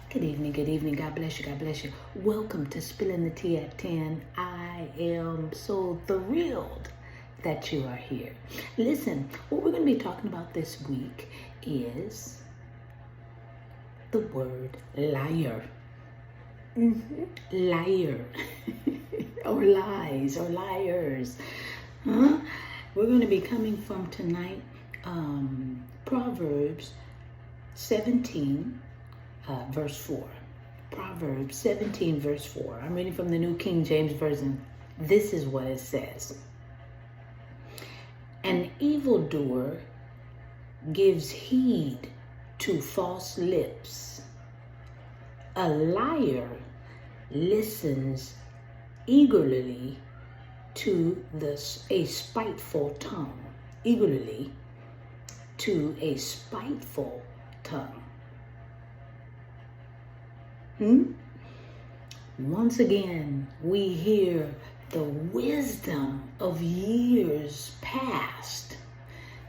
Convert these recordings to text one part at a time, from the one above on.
Good evening, good evening. God bless you, God bless you. Welcome to Spilling the Tea at 10. I am so thrilled that you are here. Listen, what we're going to be talking about this week is the word liar. Liar. Or lies, or liars. Huh? We're going to be coming from tonight, Proverbs 17. Verse 4. Proverbs 17, verse 4. I'm reading from the New King James Version. This is what it says. An evildoer gives heed to false lips. A liar listens eagerly to a spiteful tongue. Eagerly to a spiteful tongue. Once again, we hear the wisdom of years past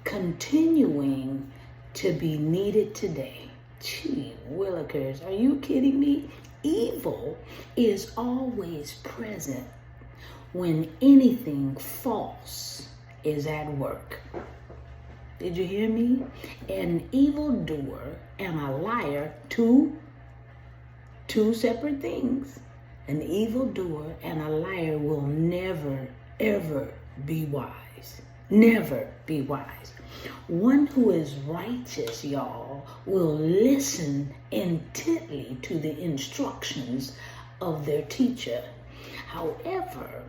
continuing to be needed today. Gee willikers, are you kidding me? Evil is always present when anything false is at work. Did you hear me? An evildoer and a liar, two separate things. An evildoer and a liar will never, ever be wise. Never be wise. One who is righteous, y'all, will listen intently to the instructions of their teacher. However,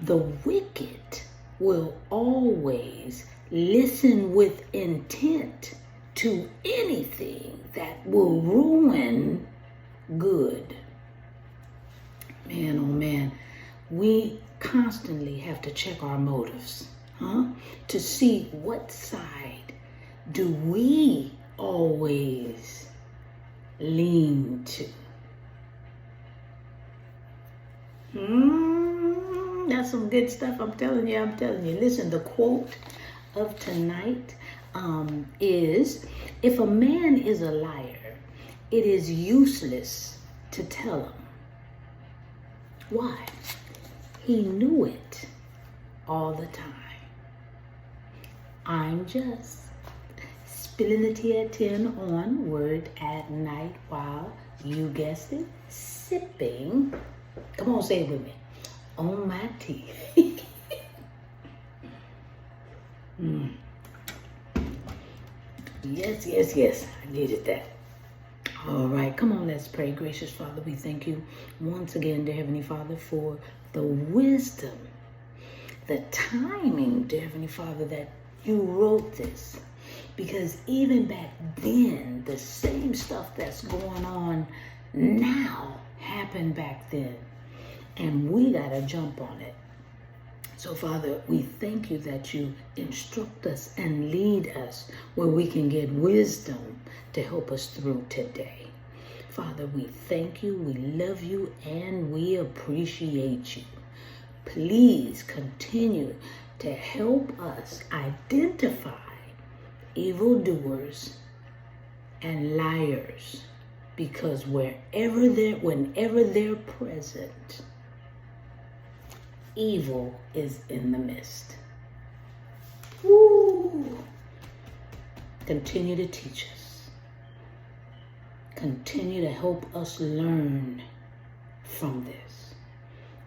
the wicked will always listen with intent to anything that will ruin good. Man, oh man, we constantly have to check our motives, to see what side do we always lean to. That's some good stuff. I'm telling you. Listen, the quote of tonight is, if a man is a liar, it is useless to tell him. Why? He knew it all the time. I'm just spilling the tea at 10 on Word at Night while, you guessed it, sipping. Come on, say it with me. On my tea. Yes. I needed that. All right, come on, let's pray. Gracious Father, we thank you once again, dear Heavenly Father, for the wisdom, the timing, dear Heavenly Father, that you wrote this. Because even back then, the same stuff that's going on now happened back then. And we got to jump on it. So, Father, we thank you that you instruct us and lead us where we can get wisdom to help us through today. Father, we thank you, we love you, and we appreciate you. Please continue to help us identify evildoers and liars, because whenever they're present, evil is in the midst. Woo! Continue to teach us. Continue to help us learn from this.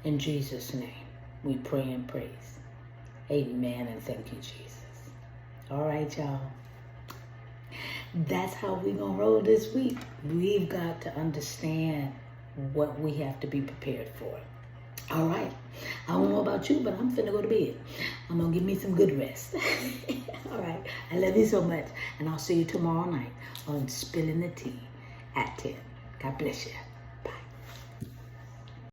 In Jesus' name, we pray and praise. Amen, and thank you, Jesus. All right, y'all. That's how we're going to roll this week. We've got to understand what we have to be prepared for. All right. I don't know about you, but I'm finna go to bed. I'm going to give me some good rest. All right. I love you so much. And I'll see you tomorrow night on Spilling the Tea at 10. God bless you.